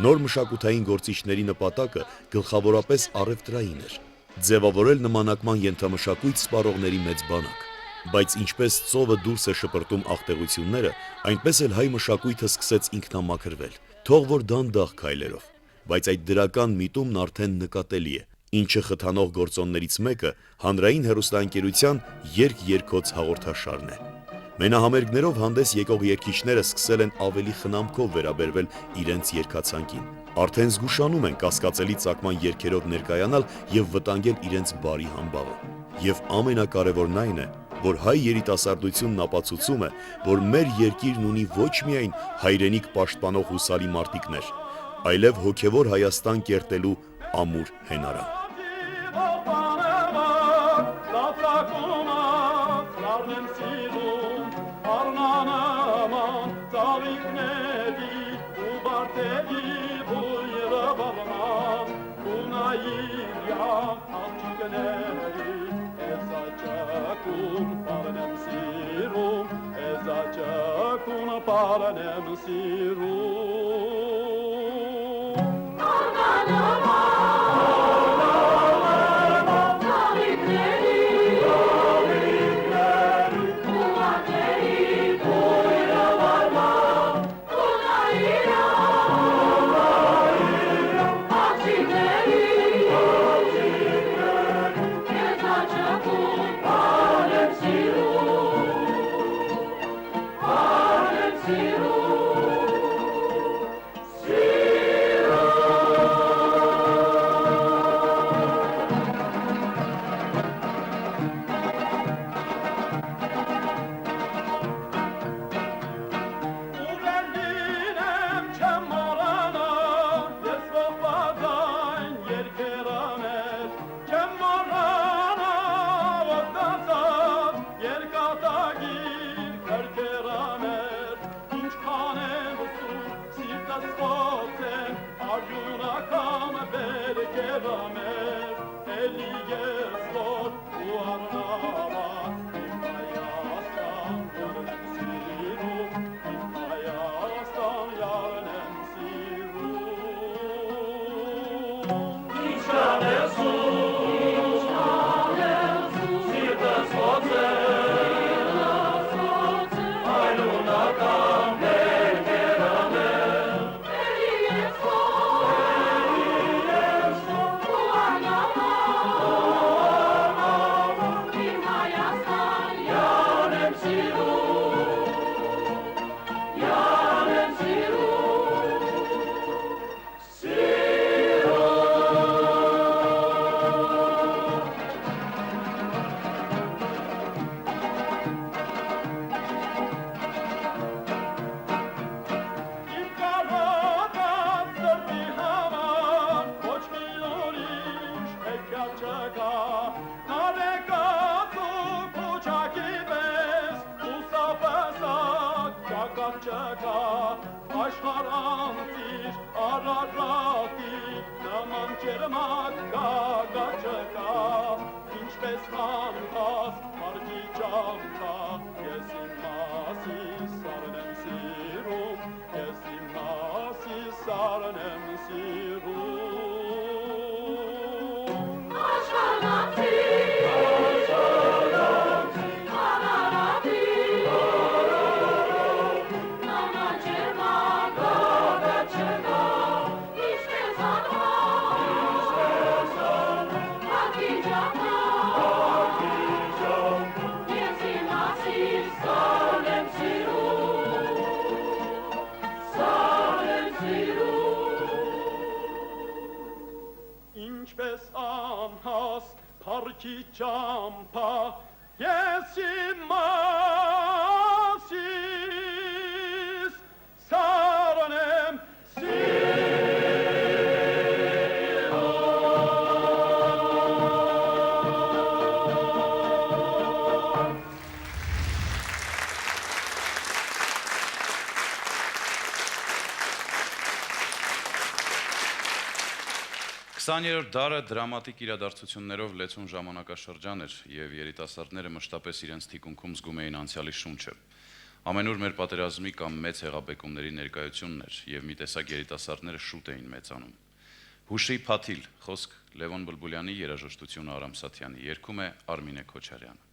Նոր մշակութային գործիչների նպատակը գլխավորապես առևտրային էր, ձևավորել նմանակման ենթամշակույթ սպառողների մեծ բանակ։ Բայց ինչպես ծովը դուրս է շպրտում աղտեղությունները, այնպես էլ հայ մշակույթը սկսեց ինքնամաքրվել, թող որ դանդաղ քայլերով, բայց այդ դրական միտումն արդեն նկատելի է, ինչը խթանող գործոններից մեկը հանրային հեռուստաընկերության երգ-երգոց հաղորդաշարն է։ Մենահամերգներով հանդես եկող երգիչները սկսել են ավելի խնամքով վերաբերվել իրենց երգացանկին։ Արդեն զգուշանում են կասկածելի ծագման երգերով ներկայանալ եւ վտանգել իրենց բարի համբավը։ Եվ ամենակարևորն այն է, որ հայ երիտասարդությունն ապացուցում է, որ մեր երկիրն ունի ոչ միայն հայրենիք պաշտպանող հուսալի մարտիկներ, այլև հոգևոր Հայաստան կերտելու ամուր հենարան։ Paranem siru 20-րդ դարը դրամատիկ իրադարձություններով լեցուն ժամանակաշրջան էր եւ երիտասարդները մշտապես իրենց թիկունքում զգում էին անցյալի շունչը։ Ամենուր մեր պատերազմի կամ մեծ հեղաբեկումների ներկայությունն էր եւ մի տեսակ երիտասարդները շուտ էին մեծանում։ Հուշի Փաթիլ, խոսք Լևոն Բուլբուլյանի, երաժշտություն Արամ Սաթյանի, երգում է Արմինե Քոչարյանը։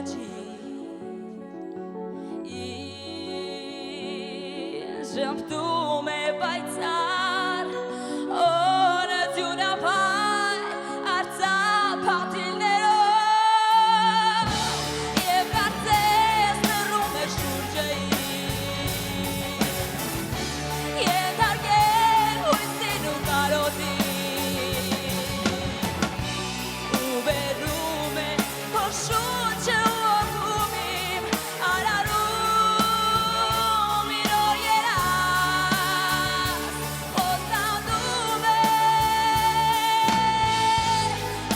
մեջի Ժպտում է պայծառ օրը ձյունափայ արծափաթիլներով Եվ կարծես լռում է շուրջը Ենթարկել հույսին ու կարոտին Ու բերում է քո շունչը ու օգում իմ արարում իրոր երաս Խոստանում է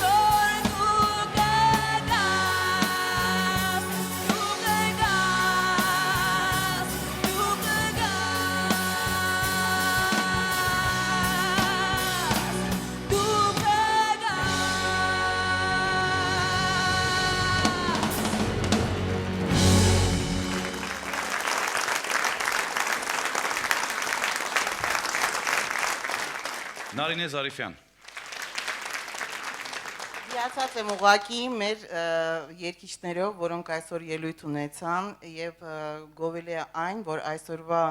որ դու կգաս Դու կգաս Դու կգաս Դու կգաս Նարինե Զարիֆյան Հիացած եմ ուղակի մեր երկիչներով, որոնք այսօր ելույթ ունեցան եւ գովելի է այն, որ այսօրվա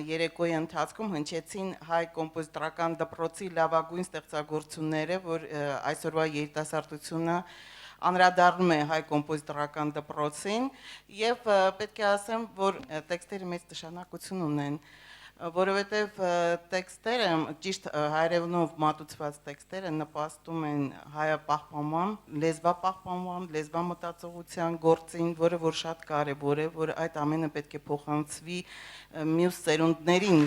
երեկոյի ընթացքում հնչեցին հայ կոմպոզիտորական դպրոցի լավագույն ստեղծագործությունները, որ այսօրվա երիտասարդությունը անդրադառնում է հայ կոմպոզիտորական դպրոցին եւ պետք է ասեմ, որ տեքստերը մեծ նշանակություն ունեն որովհետև տեքստերը, ճիշտ հայերենով մատուցված տեքստերը նպաստում են հայապահպանման, լեզվապահպանման, լեզվամտածողության գործին, որը որ շատ կարևոր է, որ այդ ամենը պետք է փոխանցվի մյուս սերունդներին։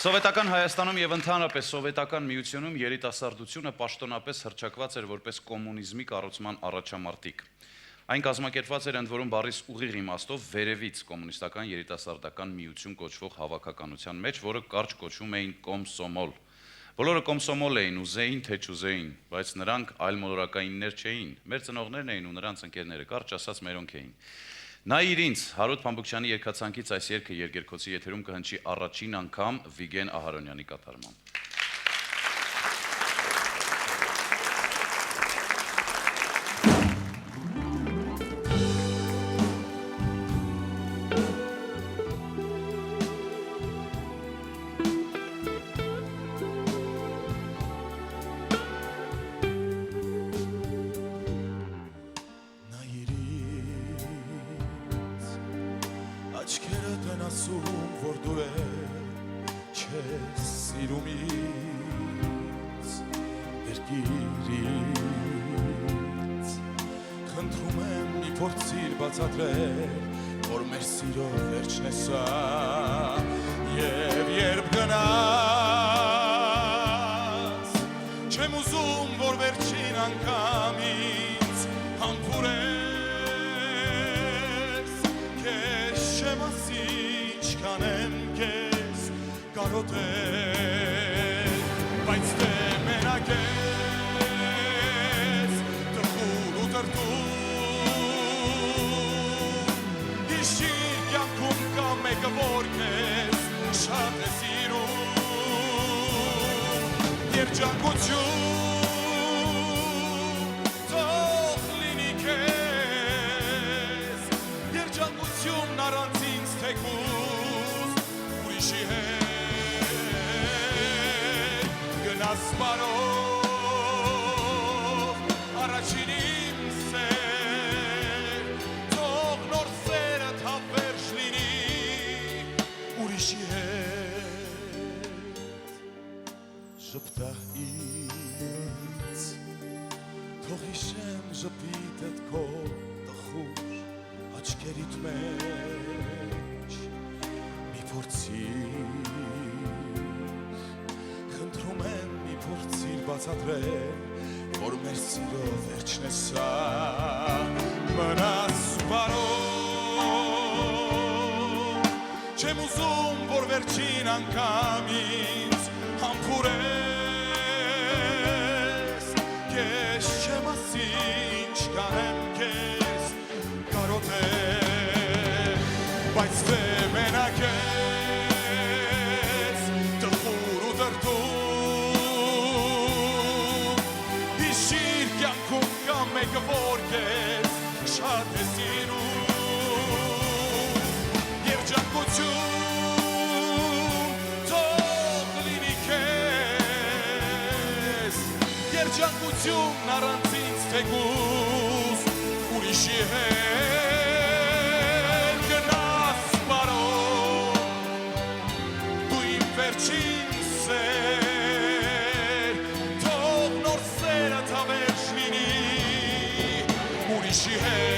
Սովետական Հայաստանում եւ ընդհանրապես Սովետական Միությունում երիտասարդությունը պաշտոնապես հռչակված էր որպես կոմունիզմի կառուցման առաջամարտիկ։ Այն կազմակերպված էր ընդ որում բառից ուղիղ իմաստով վերևից կոմունիստական երիտասարդական միություն կոչվող հավաքականության մեջ, որը կարճ կոչվում էին կոմսոմոլ։ Բոլորը կոմսոմոլ էին, ուզեին թե չուզեին, բայց նրանք այլմոլորակայիններ չէին։ Մեր ծնողներն էին ու նրանց ընկերները, կարճ ասած մերոնք էին։ Նայիր ինձ, Հարոտ Փամբուկչյանի երգացանկից այս երգը Երգերքոցի եթերում կհնչի առաջին անգամ Վիգեն Ահարոնյանի կատարմամբ։ Աչքերդ են ասում, որ դու չես սիրում ինձ, երկիրից Խնդրում եմ մի փորձիր բացատրել, որ մեր սիրո վերջն է սա Եվ երբ գնաս, չեմ ուզում, որ վերջին անգամ ինձ համբուրես Քեզ չկանեմ քեզ կարոտել, բայց դե մենակ ես տխուր ու տրտում Հիշիր կյանքում կա մեկը, որ քեզ շատ է սիրում Երջանկություն թող լինի քեզ Երջանկությունն առանց ինձ թեկուզ ուրիշի հետ գնաս բարով առաջին իմ սեր թող նոր սերդ հավերժ լինի ուրիշի հետ ժպտա ինձ թող հիշեմ ժպիտդ քո տխուր աչքերիդ մեջ մի փորձիր խնդրում եմ մի փորձիր բացատրել որ մեր սիրո վերջն է սա մնաս բարով չեմ ուզում որ վերջին անգամ ինձ համբուրես քեզ չեմ ասի ինչ կանեմ քեզ կարոտել բայց դե մենակ ես տխուր ու դրդում հիշիր փոխանցությունն առանց ինձ թեկուզ ուրիշի հետ գնաս բարով դու իմ վերջին սեր թող նոր սերը թավեր լինի ուրիշի հետ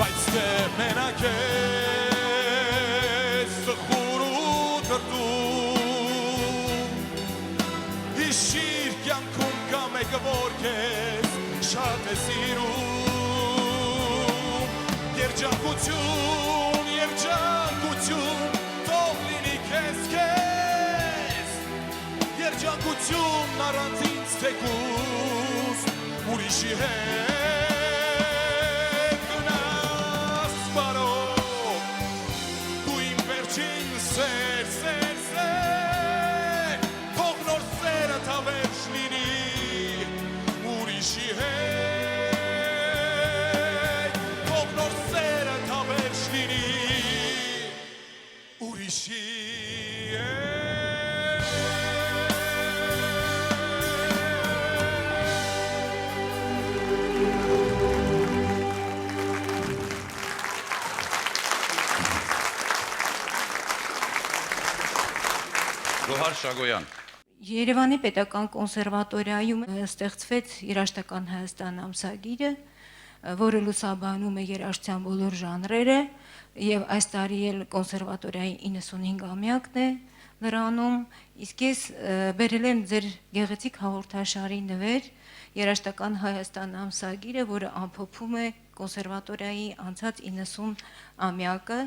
բայց դե մենակ ես սխուր ու դրդում հիշիր կյանքում կա մեկը որ քեզ շատ է սիրում երջանկություն թող լինի քեզ երջանկություն առանց ինձ թեկուզ ուրիշի հետ թող նոր սերը թավեր լինի ուրիշի հետ թող նոր սերը թավեր լինի ուրիշի Գոհար Շագոյան Երևանի պետական կոնսերվատորիայում ստեղծվեց երաժշտական Հայաստան ամսագիրը, որը լուսաբանում է երաժշտության բոլոր ժանրերը եւ այս տարի էլ կոնսերվատորիայի 95-ամյակն է նրանում, իսկ ես բերել եմ ձեր գեղեցիկ հաղորդաշարի նվեր երաժշտական Հայաստան ամսագիրը, որը ամփոփում է կոնսերվատորիայի անցած 90-ամյակը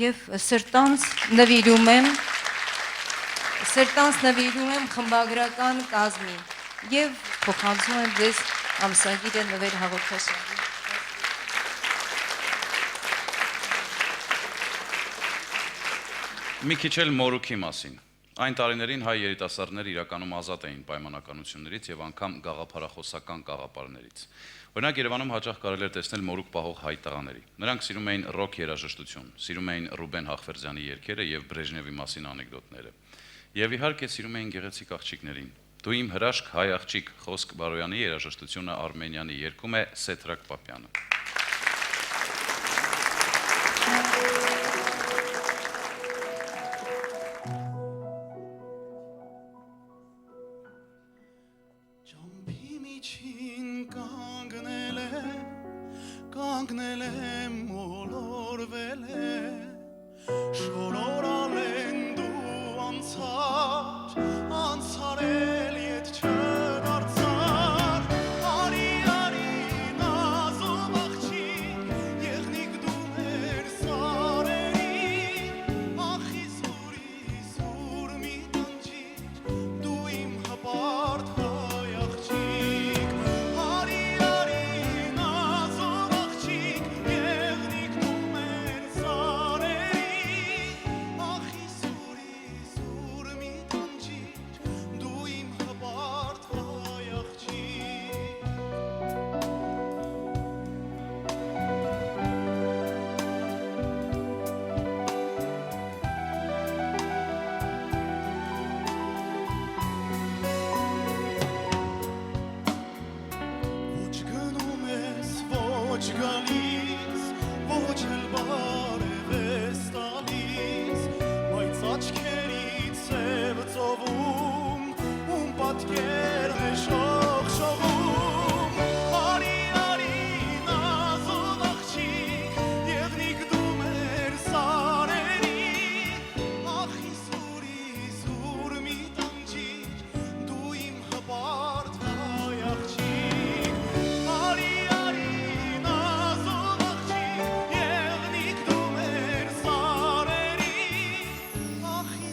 եւ սրտանց նվիրում եմ խմբագրական կազմին եւ փոխանցում եմ ձեզ ամսագիրը նվեր հաղորդաշարի։ Մի քիչ էլ մորուքի մասին։ Այն տարիներին հայ երիտասարդները իրականում ազատ էին պայմանականություններից եւ անգամ գաղափարախոսական կաղապարներից։ Օրինակ Երևանում հաճախ կարելի էր տեսնել մորուք պահող հայ տղաների։ Նրանք սիրում էին ռոք երաժշտություն, սիրում էին Ռուբեն Հախվերդյանի երգերը եւ Բրեժնևի մասին անեկդոտները։ Եվ իհարկե սիրում էին գեղեցիկ աղջիկներին։ Դու իմ հրաշք հայ աղջիկ Խոսք Բարոյանի երաժշտությունը Արմենյանի երգում է Սեթրակ Պապյանը։ Ջամփի միջին կանգնել եմ մոլորվել է շորորալ են անցարել ետ չդարձար արի նազով աղջիկ եղնիկ դու մեր սարերի ախի սուր մի տանջիր դու իմ հպարտ հայ աղջիկ արի նազով աղջիկ եղնիկ դու մեր սարերի ախի սուր մի տանջիր դու իմ հպարտ հայ աղջիկ Ոչ գնում ես, ոչ գալիս, ոչ էլ բարև ես տալիս, բայց աչքերից սև ծովում, ում պատկերն է շողշողում, արի նազով աղջիկ, եղնիկ դու մեր սարերի, ախի սուր մի տանջիր, դու իմ հպարտ հայ աղջիկ, արի նազով աղջիկ, եղնիկ դու մեր սարերի, ախի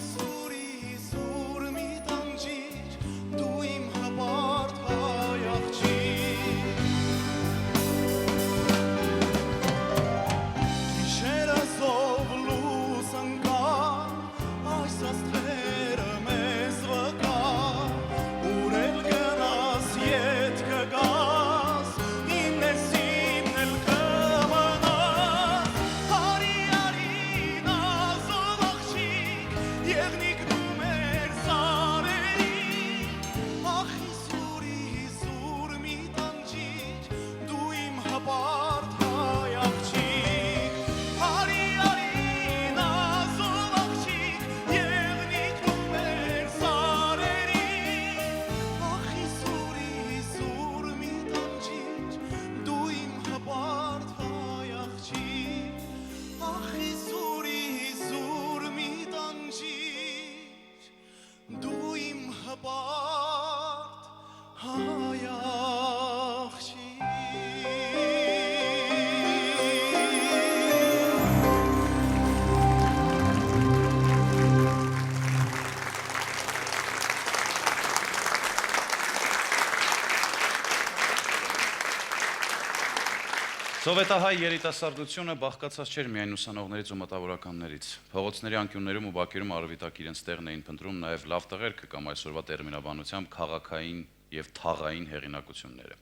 Սովետահայ երիտասարդությունը բաղկացած չէր միայն ուսանողներից ու մտավորականներից։ Փողոցների անկյուններում ու բակերում առավիտակ իրենց տեղն էին փնտրում նաև լավ տղերքը կամ այսօրվա տերմինաբանությամբ քաղաքային եւ թաղային հեղինակությունները։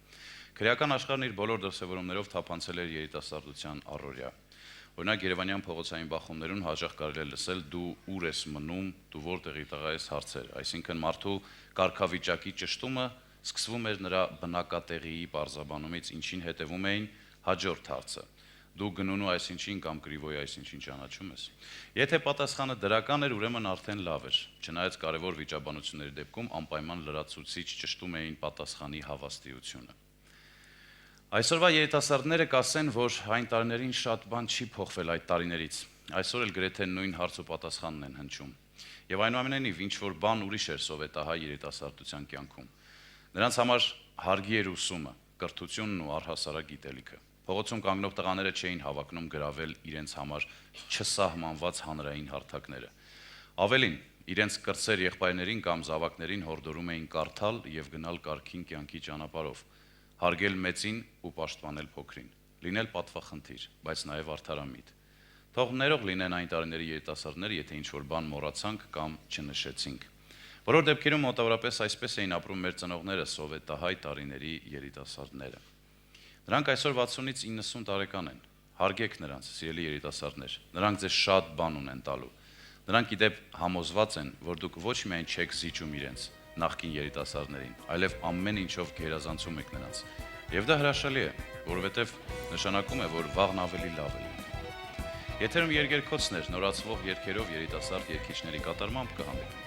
Քրեական աշխարհն իր բոլոր դրսևորումներով թափանցել էր երիտասարդության առօրյա։ Օրինակ Երևանյան փողոցային բախումներում հաճախ կարելի է լսել «դու ուր ես մնում, դու որտեղի տղա ես» հարցեր, այսինքն մարդու կարգավիճակի ճշտումը սկսվում էր նրա բնակատեղիի պարզաբանումից, ինչին հետևում էին հաջորդ հարցը. դու գնունու այսինչին կամ կրիվոյի այսինչին ճանաչում ես։ Եթե պատասխանը դրական էր, ուրեմն արդեն լավ էր, չնայած կարևոր վիճաբանությունների դեպքում անպայման լրացուցիչ ճշտում էին պատասխանի հավաստիությունը։ Այսօրվա երիտասարդները կասեն, որ այն տարիներին շատ բան չի փոխվել այդ տարիներից։ Այսօր էլ գրեթե նույն հարց ու պատասխանն են հնչում։ Եվ այնուամենայնիվ ինչ որ բան ուրիշ էր սովետահայ երիտասարդության կյանքում։ Նրանց համար հարգի էր ուսումը, կրթությունն ու առհասարակ գիտելիքը։ Փողոցում կանգնող տղաները չէին հավակնում գրավել իրենց համար չսահմանված հանրային հարթակները։ Ավելին, իրենց կրտսեր եղբայրներին կամ զավակներին հորդորում էին կարդալ եւ գնալ կարգին կյանքի ճանապարհով, հարգել մեծին ու պաշտպանել փոքրին, լինել պատվախնդիր, բայց նաեւ արդարամիտ։ Թող ներող լինեն այն տարիների երիտասարդները, եթե ինչ-որ բան մոռացանք կամ չնշեցինք։ Բոլոր դեպքերում մոտավորապես այսպես էին ապրում մեր ծնողները, սովետահայ տարիների երիտասարդները։ Նրանք այսօր 60-ից 90 տարեկան են։ Հարգեք նրանց, սիրելի երիտասարդներ։ Նրանք ձեզ շատ բան ունեն տալու։ Նրանք իդեպ համոզված են, որ դուք ոչ միայն չեք զիջում իրենց նախկին երիտասարդներին, այլև ամեն ինչով գերազանցում եք նրանց։ Եվ դա հրաշալի է, որովհետև նշանակում է, որ վաղն ավելի լավ է լինի։ Եթերում երգերքոցներ, նորացվող երգերով երիտասարդ երգիչների կատարմամբ կհանդիպենք։